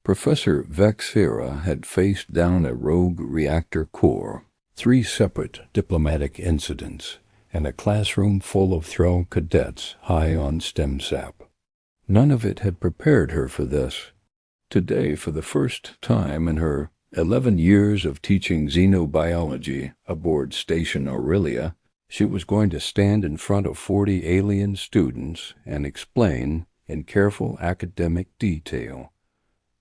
Professor Vexera had faced down a rogue reactor core, 3 separate diplomatic incidents, and a classroom full of thrall cadets high on stem sap. None of it had prepared her for this. Today, for the first time in her 11 years of teaching xenobiology aboard Station Aurelia, she was going to stand in front of 40 alien students and explain, in careful academic detail,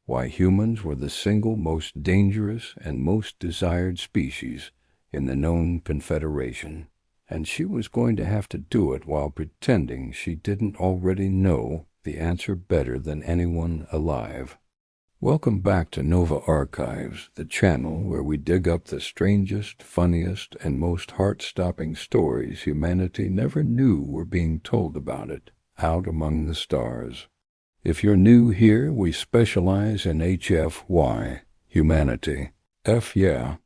why humans were the single most dangerous and most desired species in the known Confederation. And she was going to have to do it while pretending she didn't already know the answer better than anyone alive. Welcome back to Nova Archives, the channel where we dig up the strangest, funniest, and most heart-stopping stories humanity never knew were being told about it, out among the stars. If you're new here, we specialize in HFY, humanity. F yeah.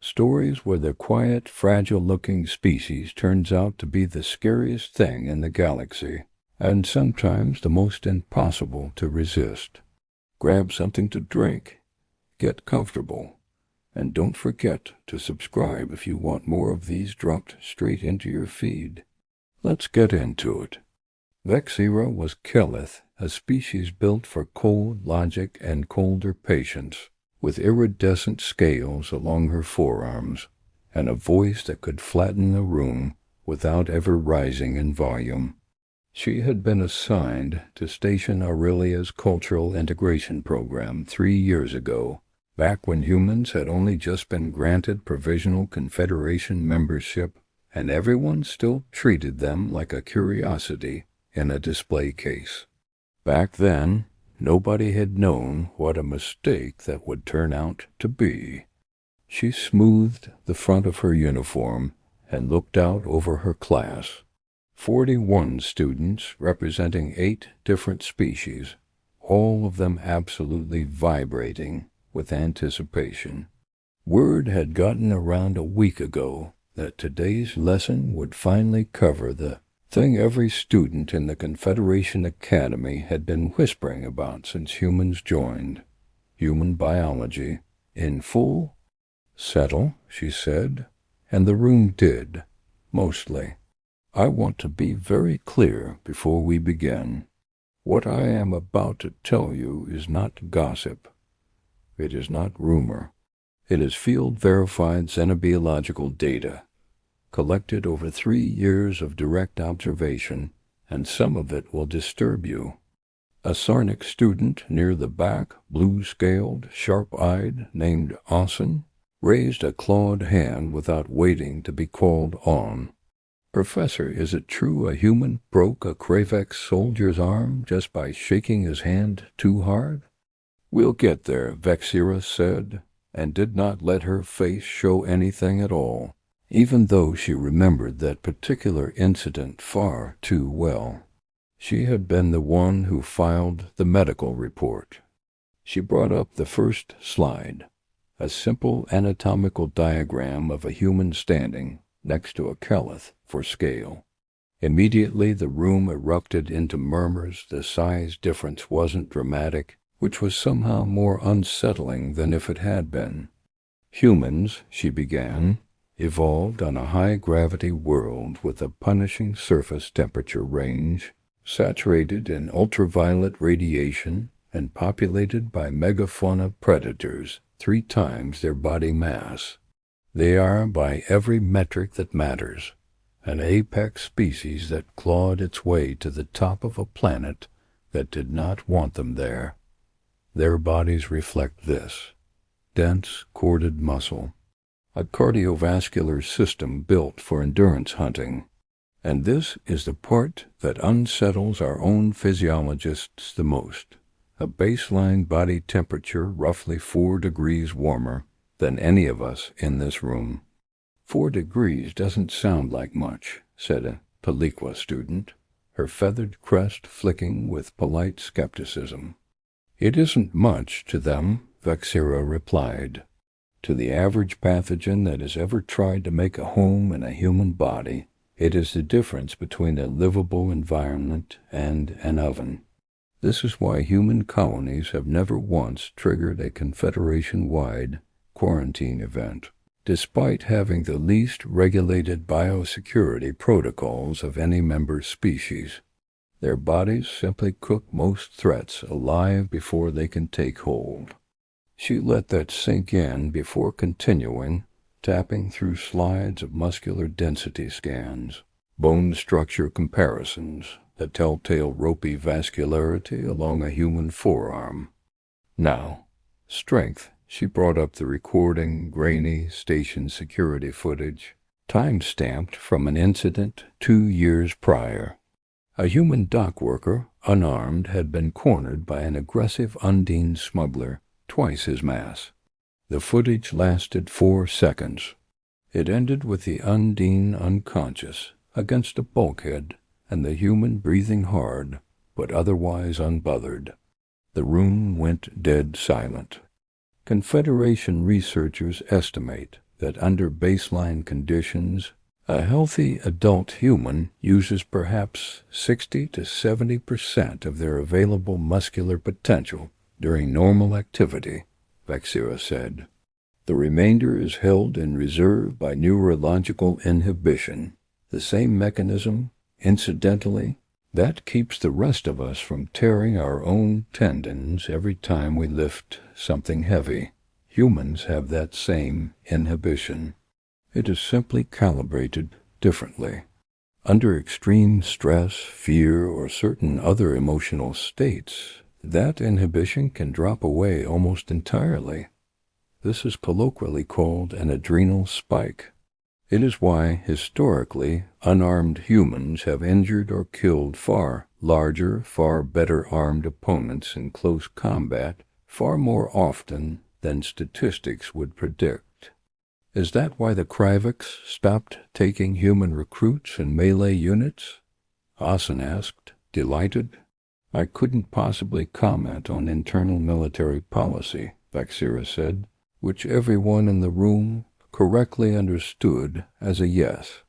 Stories where the quiet, fragile-looking species turns out to be the scariest thing in the galaxy, and sometimes the most impossible to resist. Grab something to drink, get comfortable, and don't forget to subscribe if you want more of these dropped straight into your feed. Let's get into it. Vexera was Kelith, a species built for cold logic and colder patience, with iridescent scales along her forearms, and a voice that could flatten the room without ever rising in volume. She had been assigned to Station Aurelia's Cultural Integration Program 3 years ago, back when humans had only just been granted provisional Confederation membership, and everyone still treated them like a curiosity in a display case. Back then, nobody had known what a mistake that would turn out to be. She smoothed the front of her uniform and looked out over her class. 41 students representing 8 different species, all of them absolutely vibrating with anticipation. Word had gotten around a week ago that today's lesson would finally cover the thing every student in the Confederation Academy had been whispering about since humans joined. Human biology, in full. Settle, she said, and the room did, mostly. I want to be very clear before we begin. What I am about to tell you is not gossip. It is not rumor. It is field-verified xenobiological data, collected over 3 years of direct observation, and some of it will disturb you. A Sarnic student near the back, blue-scaled, sharp-eyed, named Austin, raised a clawed hand without waiting to be called on. Professor, is it true a human broke a Kravex soldier's arm just by shaking his hand too hard? We'll get there, Vexera said, and did not let her face show anything at all, even though she remembered that particular incident far too well. She had been the one who filed the medical report. She brought up the first slide, a simple anatomical diagram of a human standing next to a Kelith for scale. Immediately the room erupted into murmurs. The size difference wasn't dramatic, which was somehow more unsettling than if it had been. Humans, she began, evolved on a high-gravity world with a punishing surface temperature range, saturated in ultraviolet radiation and populated by megafauna predators 3 times their body mass. They are, by every metric that matters, an apex species that clawed its way to the top of a planet that did not want them there. Their bodies reflect this: dense, corded muscle, a cardiovascular system built for endurance hunting. And this is the part that unsettles our own physiologists the most: a baseline body temperature roughly 4 degrees warmer than any of us in this room. 4 degrees doesn't sound like much, said a Paliqua student, her feathered crest flicking with polite skepticism. It isn't much to them, Vexera replied. To the average pathogen that has ever tried to make a home in a human body, it is the difference between a livable environment and an oven. This is why human colonies have never once triggered a Confederation-wide quarantine event, despite having the least regulated biosecurity protocols of any member species. Their bodies simply cook most threats alive before they can take hold. She let that sink in before continuing, tapping through slides of muscular density scans, bone structure comparisons, the telltale ropey vascularity along a human forearm. Now, strength. She brought up the recording, grainy station security footage, time-stamped from an incident 2 years prior. A human dock worker, unarmed, had been cornered by an aggressive Undine smuggler, twice his mass. The footage lasted 4 seconds. It ended with the Undine unconscious, against a bulkhead, and the human breathing hard, but otherwise unbothered. The room went dead silent. Confederation researchers estimate that under baseline conditions, a healthy adult human uses perhaps 60 to 70% of their available muscular potential during normal activity, Vexera said. The remainder is held in reserve by neurological inhibition, the same mechanism, incidentally, that keeps the rest of us from tearing our own tendons every time we lift something heavy. Humans have that same inhibition. It is simply calibrated differently. Under extreme stress, fear, or certain other emotional states, that inhibition can drop away almost entirely. This is colloquially called an adrenal spike. It is why, historically, unarmed humans have injured or killed far larger, far better armed opponents in close combat far more often than statistics would predict. Is that why the Kriviks stopped taking human recruits and melee units? Asen asked, delighted. I couldn't possibly comment on internal military policy, Vexera said, which everyone in the room correctly understood as a yes.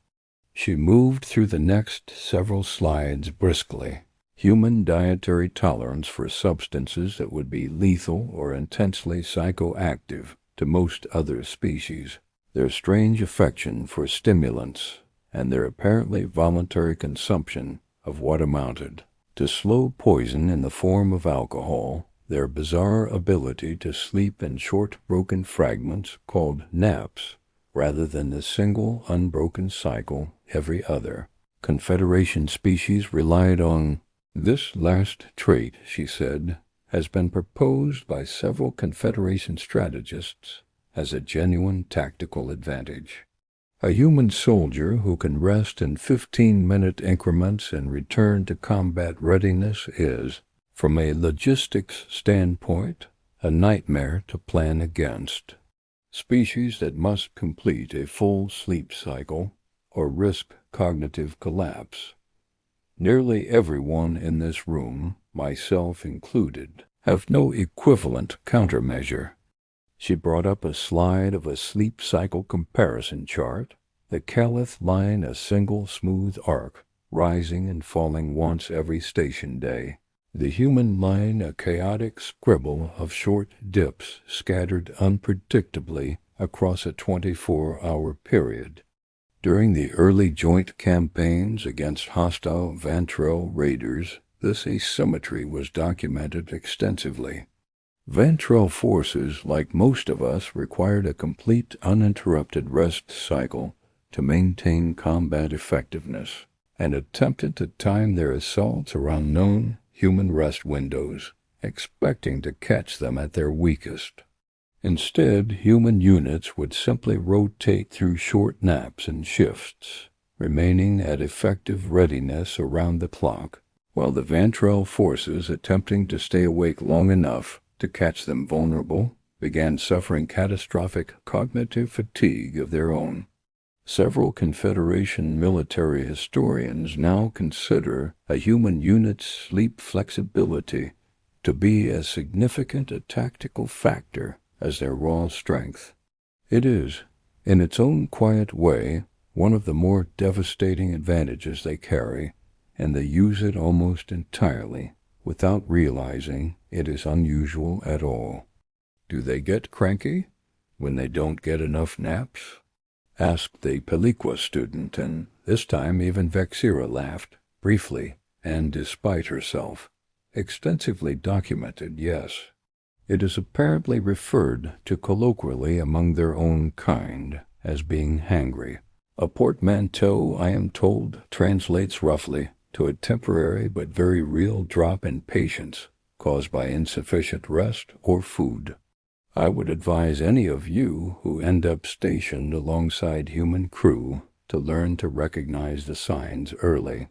She moved through the next several slides briskly. Human dietary tolerance for substances that would be lethal or intensely psychoactive to most other species, their strange affection for stimulants, and their apparently voluntary consumption of what amounted to slow poison in the form of alcohol, their bizarre ability to sleep in short broken fragments called naps, rather than the single unbroken cycle every other. Confederation species relied on this last trait, she said, has been proposed by several Confederation strategists as a genuine tactical advantage. A human soldier who can rest in 15-minute increments and return to combat readiness is, from a logistics standpoint, a nightmare to plan against. Species that must complete a full sleep cycle or risk cognitive collapse. Nearly everyone in this room, myself included, have no equivalent countermeasure. She brought up a slide of a sleep cycle comparison chart, the Caliph line a single smooth arc, rising and falling once every station day. The human line a chaotic scribble of short dips scattered unpredictably across a 24-hour period. During the early joint campaigns against hostile Vantrell raiders, this asymmetry was documented extensively. Vantrell forces, like most of us, required a complete, uninterrupted rest cycle to maintain combat effectiveness, and attempted to time their assaults around known human rest windows, expecting to catch them at their weakest. Instead, human units would simply rotate through short naps and shifts, remaining at effective readiness around the clock, while the Vantrell forces attempting to stay awake long enough to catch them vulnerable began suffering catastrophic cognitive fatigue of their own. Several Confederation military historians now consider a human unit's sleep flexibility to be as significant a tactical factor as their raw strength. It is, in its own quiet way, one of the more devastating advantages they carry, and they use it almost entirely without realizing it is unusual at all. Do they get cranky when they don't get enough naps? Asked the Peliqua student, and this time even Vexira laughed, briefly, and despite herself. Extensively documented, yes. It is apparently referred to colloquially among their own kind as being hangry. A portmanteau, I am told, translates roughly to a temporary but very real drop in patience caused by insufficient rest or food. I would advise any of you who end up stationed alongside human crew to learn to recognize the signs early.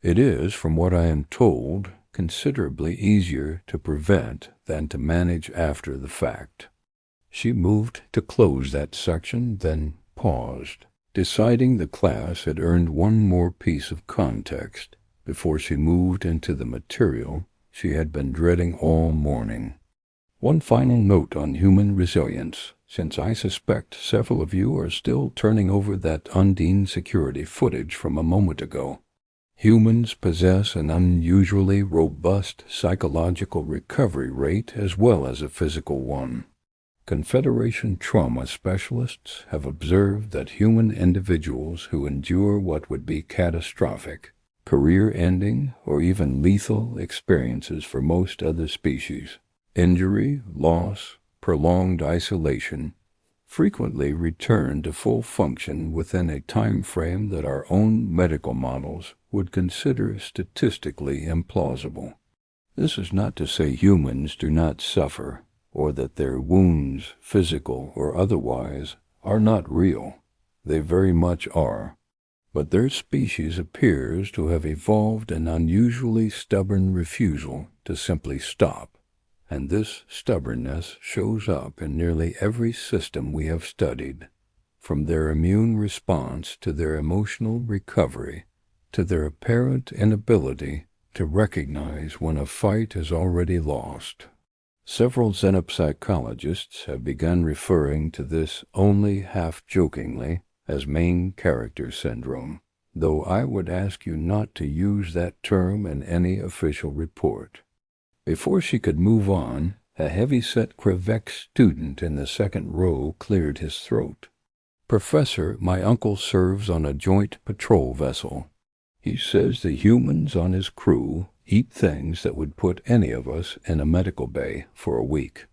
It is, from what I am told, considerably easier to prevent than to manage after the fact. She moved to close that section, then paused, deciding the class had earned one more piece of context before she moved into the material she had been dreading all morning. One final note on human resilience, since I suspect several of you are still turning over that Undine security footage from a moment ago. Humans possess an unusually robust psychological recovery rate as well as a physical one. Confederation trauma specialists have observed that human individuals who endure what would be catastrophic, career-ending, or even lethal experiences for most other species, injury, loss, prolonged isolation, frequently return to full function within a time frame that our own medical models would consider statistically implausible. This is not to say humans do not suffer, or that their wounds, physical or otherwise, are not real. They very much are. But their species appears to have evolved an unusually stubborn refusal to simply stop, and this stubbornness shows up in nearly every system we have studied, from their immune response to their emotional recovery, to their apparent inability to recognize when a fight is already lost. Several xenopsychologists have begun referring to this only half-jokingly as main character syndrome, though I would ask you not to use that term in any official report. Before she could move on, a heavy-set Quebec student in the second row cleared his throat. "Professor, my uncle serves on a joint patrol vessel. He says the humans on his crew eat things that would put any of us in a medical bay for a week.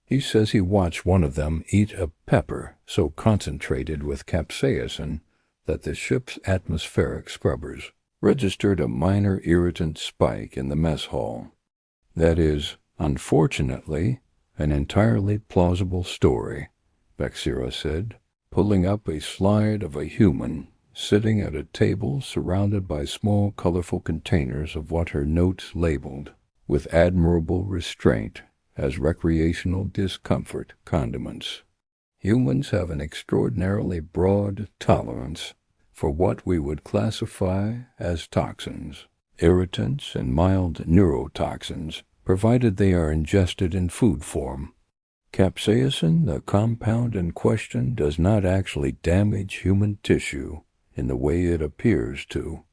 He says he watched one of them eat a pepper so concentrated with capsaicin that the ship's atmospheric scrubbers registered a minor irritant spike in the mess hall. That is, unfortunately, an entirely plausible story," Vexira said, pulling up a slide of a human sitting at a table surrounded by small colorful containers of what her notes labeled, with admirable restraint, as recreational discomfort condiments. Humans have an extraordinarily broad tolerance for what we would classify as toxins, irritants, and mild neurotoxins, provided they are ingested in food form. Capsaicin, the compound in question, does not actually damage human tissue in the way it appears to.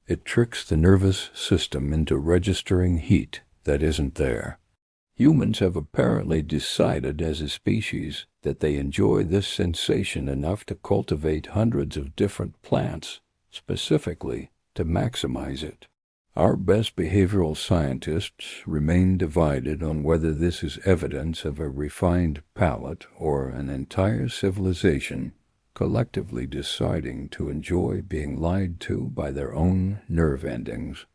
It tricks the nervous system into registering heat that isn't there. Humans have apparently decided as a species that they enjoy this sensation enough to cultivate hundreds of different plants, specifically to maximize it. Our best behavioral scientists remain divided on whether this is evidence of a refined palate or an entire civilization collectively deciding to enjoy being lied to by their own nerve endings.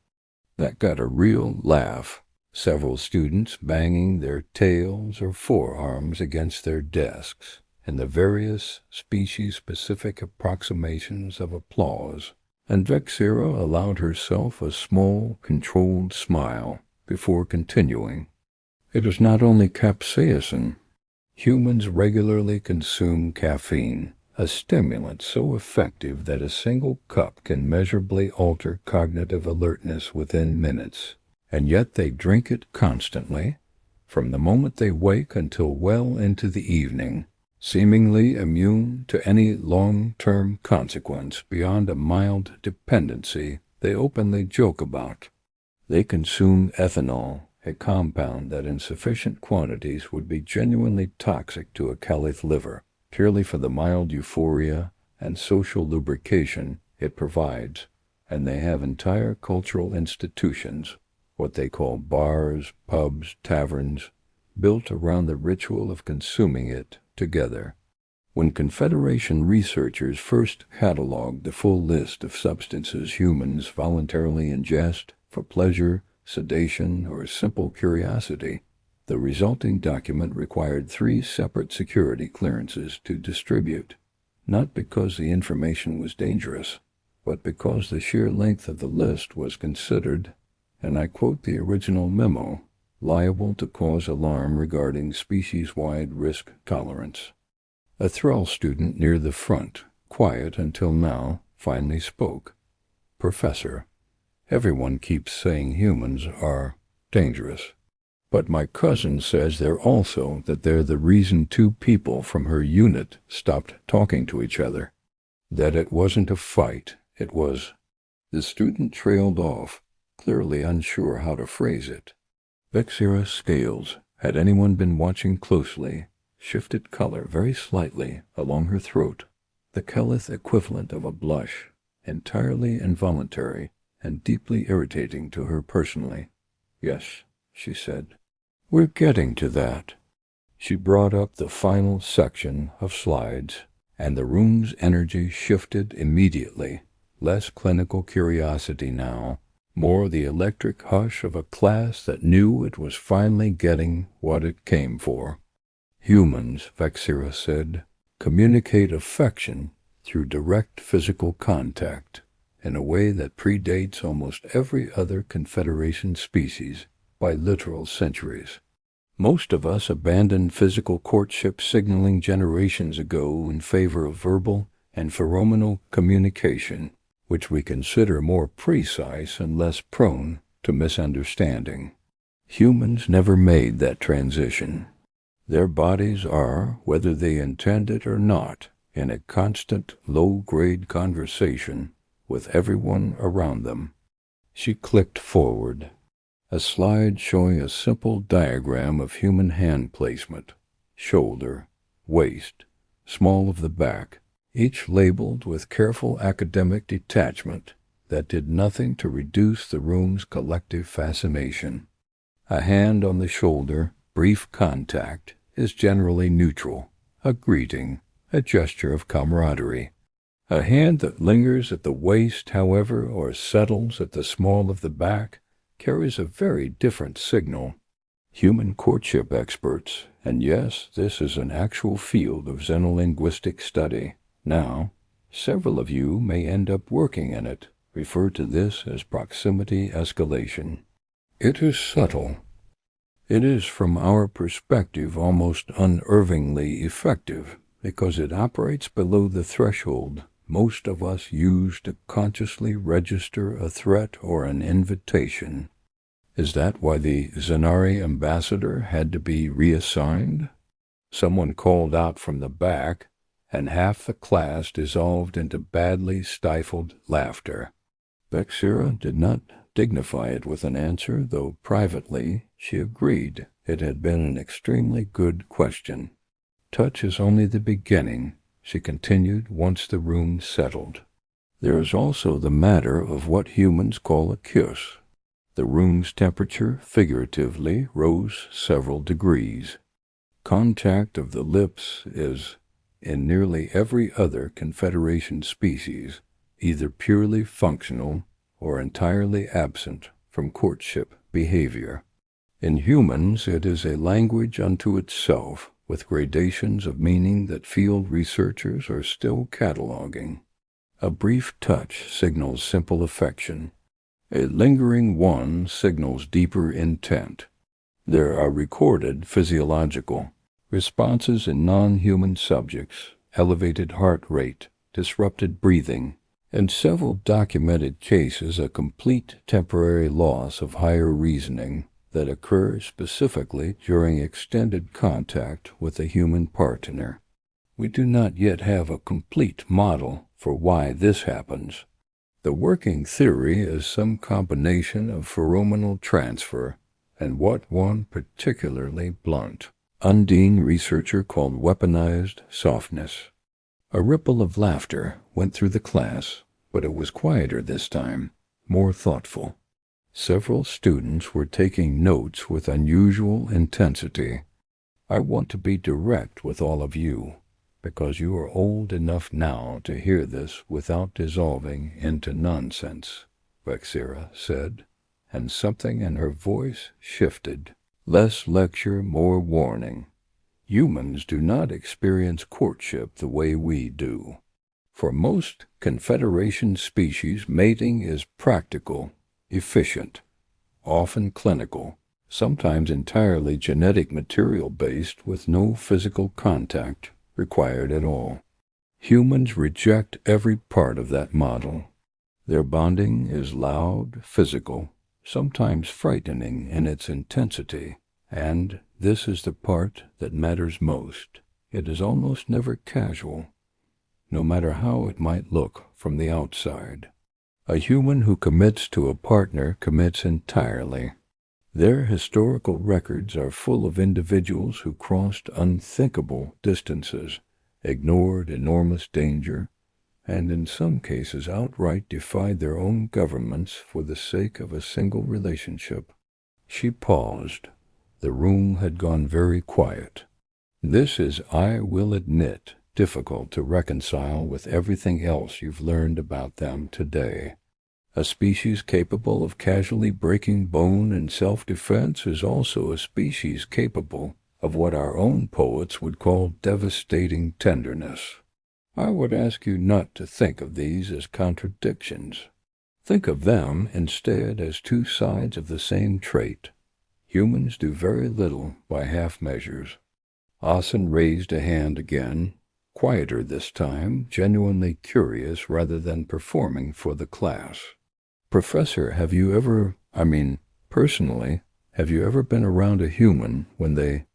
That got a real laugh, several students banging their tails or forearms against their desks in the various species-specific approximations of applause, and Vexira allowed herself a small, controlled smile before continuing. "It is not only capsaicin. Humans regularly consume caffeine, a stimulant so effective that a single cup can measurably alter cognitive alertness within minutes, and yet they drink it constantly, from the moment they wake until well into the evening, seemingly immune to any long-term consequence beyond a mild dependency they openly joke about. They consume ethanol, a compound that in sufficient quantities would be genuinely toxic to a caliph liver, purely for the mild euphoria and social lubrication it provides, and they have entire cultural institutions, what they call bars, pubs, taverns, built around the ritual of consuming it together. When Confederation researchers first cataloged the full list of substances humans voluntarily ingest for pleasure, sedation, or simple curiosity, the resulting document required 3 separate security clearances to distribute, not because the information was dangerous, but because the sheer length of the list was considered, and I quote the original memo, liable to cause alarm regarding species-wide risk tolerance. A Thrall student near the front, quiet until now, finally spoke. "Professor, everyone keeps saying humans are dangerous. But my cousin says that they're the reason 2 people from her unit stopped talking to each other. That it wasn't a fight, it was—" The student trailed off, clearly unsure how to phrase it. Vexira's scales, had anyone been watching closely, shifted color very slightly along her throat, the Kelith equivalent of a blush, entirely involuntary and deeply irritating to her personally. "Yes," she said. "We're getting to that." She brought up the final section of slides, and the room's energy shifted immediately. Less clinical curiosity now, more the electric hush of a class that knew it was finally getting what it came for. "Humans," Vexira said, "communicate affection through direct physical contact in a way that predates almost every other Confederation species by literal centuries. Most of us abandoned physical courtship signaling generations ago in favor of verbal and pheromonal communication, which we consider more precise and less prone to misunderstanding. Humans never made that transition. Their bodies are, whether they intend it or not, in a constant low-grade conversation with everyone around them." She clicked forward. A slide showing a simple diagram of human hand placement, shoulder, waist, small of the back, each labeled with careful academic detachment that did nothing to reduce the room's collective fascination. A hand on the shoulder, brief contact, is generally neutral, a greeting, a gesture of camaraderie. A hand that lingers at the waist, however, or settles at the small of the back, carries a very different signal. Human courtship experts, and yes, this is an actual field of xenolinguistic study. Now, several of you may end up working in it, refer to this as proximity escalation. It is subtle. It is, from our perspective, almost unervingly effective, because it operates below the threshold most of us use to consciously register a threat or an invitation. Is that why the Zenari ambassador had to be reassigned? Someone called out from the back, and half the class dissolved into badly stifled laughter. Vexira did not dignify it with an answer, though privately she agreed it had been an extremely good question. "Touch is only the beginning," she continued once the room settled. "There is also the matter of what humans call a kiss." The room's temperature, figuratively, rose several degrees. Contact of the lips is, in nearly every other Confederation species, either purely functional or entirely absent from courtship behavior. In humans, it is a language unto itself, with gradations of meaning that field researchers are still cataloging. A brief touch signals simple affection. A lingering one signals deeper intent. There are recorded physiological responses in non-human subjects, elevated heart rate, disrupted breathing, and several documented cases a complete temporary loss of higher reasoning that occurs specifically during extended contact with a human partner. We do not yet have a complete model for why this happens. The working theory is some combination of pheromonal transfer and what one particularly blunt, Undine researcher called weaponized softness. A ripple of laughter went through the class, but it was quieter this time, more thoughtful. Several students were taking notes with unusual intensity. I want to be direct with all of you, because you are old enough now to hear this without dissolving into nonsense, Vexira said, and something in her voice shifted. Less lecture, more warning. Humans do not experience courtship the way we do. For most Confederation species, mating is practical, efficient, often clinical, sometimes entirely genetic material based with no physical contact required at all. Humans reject every part of that model. Their bonding is loud, physical, sometimes frightening in its intensity, and this is the part that matters most. It is almost never casual, no matter how it might look from the outside. A human who commits to a partner commits entirely. Their historical records are full of individuals who crossed unthinkable distances, ignored enormous danger, and in some cases outright defied their own governments for the sake of a single relationship. She paused. The room had gone very quiet. This is, I will admit, difficult to reconcile with everything else you've learned about them today. A species capable of casually breaking bone in self-defense is also a species capable of what our own poets would call devastating tenderness. I would ask you not to think of these as contradictions. Think of them instead as two sides of the same trait. Humans do very little by half measures. Asen raised a hand again, quieter this time, genuinely curious rather than performing for the class. Professor, have you ever, personally, have you ever been around a human when they...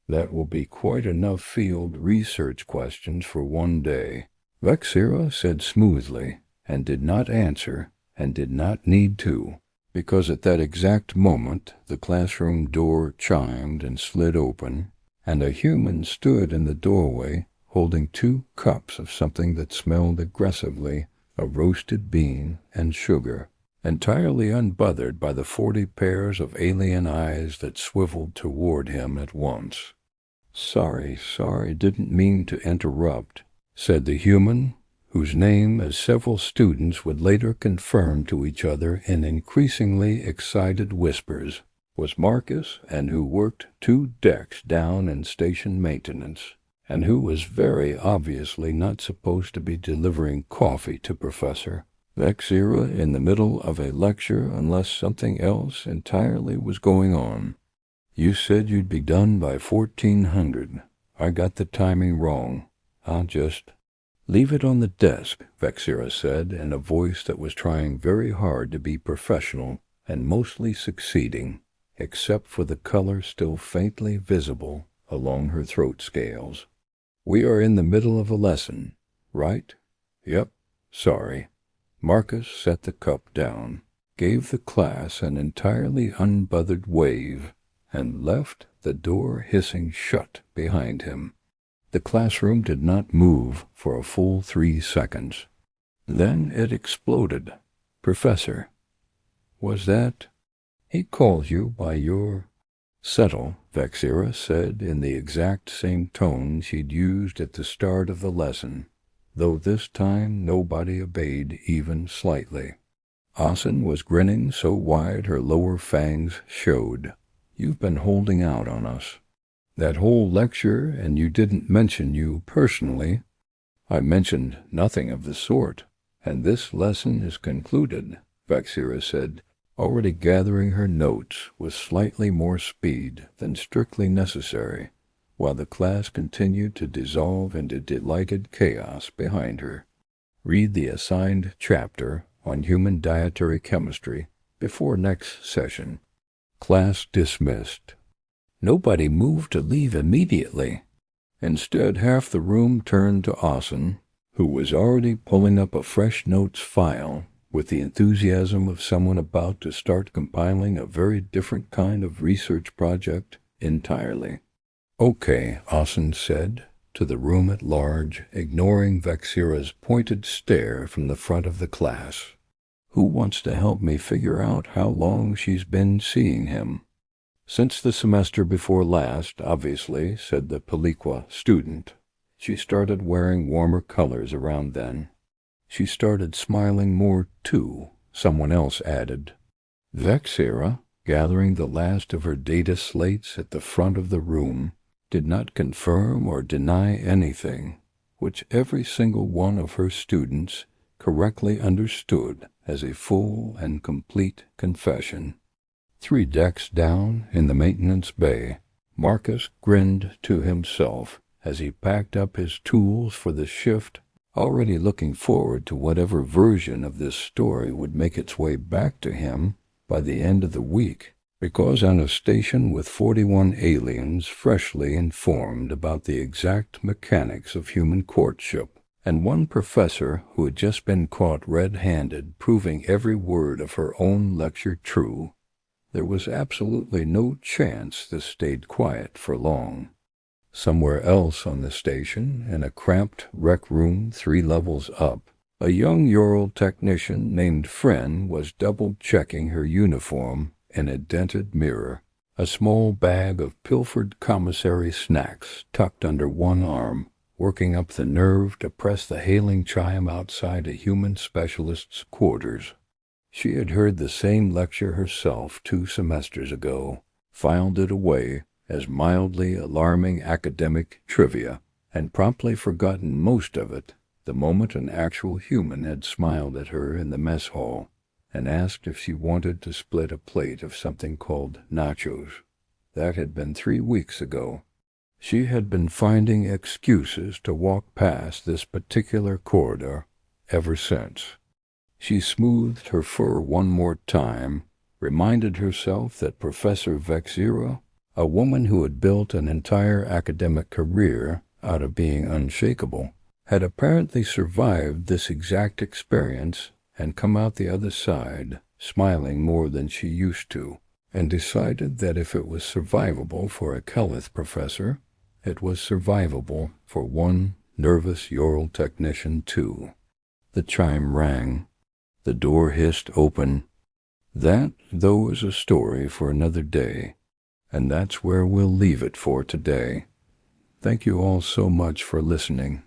That will be quite enough field research questions for one day, Vexira said smoothly, and did not answer, and did not need to, because at that exact moment the classroom door chimed and slid open, and a human stood in the doorway holding 2 cups of something that smelled aggressively of roasted bean and sugar, entirely unbothered by the 40 pairs of alien eyes that swiveled toward him at once. Sorry, didn't mean to interrupt, said the human, whose name, as several students would later confirm to each other in increasingly excited whispers, was Marcus, and who worked 2 decks down in station maintenance, and who was very obviously not supposed to be delivering coffee to Professor Vexira in the middle of a lecture unless something else entirely was going on. You said you'd be done by 1400. I got the timing wrong. I'll just... Leave it on the desk, Vexira said in a voice that was trying very hard to be professional and mostly succeeding, except for the color still faintly visible along her throat scales. We are in the middle of a lesson, right? Yep, sorry. Marcus set the cup down, gave the class an entirely unbothered wave, and left, the door hissing shut behind him. The classroom did not move for a full 3 seconds. Then it exploded. Professor, was that... He calls you by your... Settle, Vexira said in the exact same tone she'd used at the start of the lesson, though this time nobody obeyed even slightly. Asen was grinning so wide her lower fangs showed. You've been holding out on us. That whole lecture, and you didn't mention you personally. I mentioned nothing of the sort, and this lesson is concluded, Vexira said, already gathering her notes with slightly more speed than strictly necessary, while the class continued to dissolve into delighted chaos behind her. Read the assigned chapter on human dietary chemistry before next session. Class dismissed. Nobody moved to leave immediately. Instead, half the room turned to Asen, who was already pulling up a fresh notes file with the enthusiasm of someone about to start compiling a very different kind of research project entirely. "Okay," Austin said, to the room at large, ignoring Vexira's pointed stare from the front of the class. "Who wants to help me figure out how long she's been seeing him?" "Since the semester before last, obviously," said the Paliqua student. "She started wearing warmer colors around then." "She started smiling more, too," someone else added. Vexira, gathering the last of her data slates at the front of the room, did not confirm or deny anything, which every single one of her students correctly understood as a full and complete confession. 3 decks down in the maintenance bay, Marcus grinned to himself as he packed up his tools for the shift, already looking forward to whatever version of this story would make its way back to him by the end of the week, because on a station with 41 aliens freshly informed about the exact mechanics of human courtship, and one professor who had just been caught red-handed proving every word of her own lecture true, there was absolutely no chance this stayed quiet for long. Somewhere else on the station, in a cramped rec room 3 levels up, a young Ural technician named Fren was double-checking her uniform in a dented mirror, a small bag of pilfered commissary snacks tucked under one arm, working up the nerve to press the hailing chime outside a human specialist's quarters. She had heard the same lecture herself 2 semesters ago, filed it away as mildly alarming academic trivia, and promptly forgotten most of it the moment an actual human had smiled at her in the mess hall and asked if she wanted to split a plate of something called nachos. That had been 3 weeks ago. She had been finding excuses to walk past this particular corridor ever since. She smoothed her fur one more time, reminded herself that Professor Vexira, a woman who had built an entire academic career out of being unshakable, had apparently survived this exact experience and come out the other side smiling more than she used to, and decided that if it was survivable for a Kelleth professor, it was survivable for one nervous Ural technician too. The chime rang. The door hissed open. That, though, is a story for another day, and that's where we'll leave it for today. Thank you all so much for listening.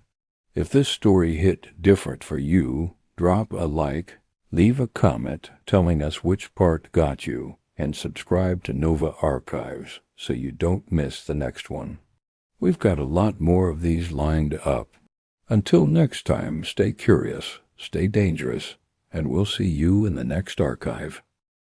If this story hit different for you, drop a like, leave a comment telling us which part got you, and subscribe to Nova Archives so you don't miss the next one. We've got a lot more of these lined up. Until next time, stay curious, stay dangerous, and we'll see you in the next archive.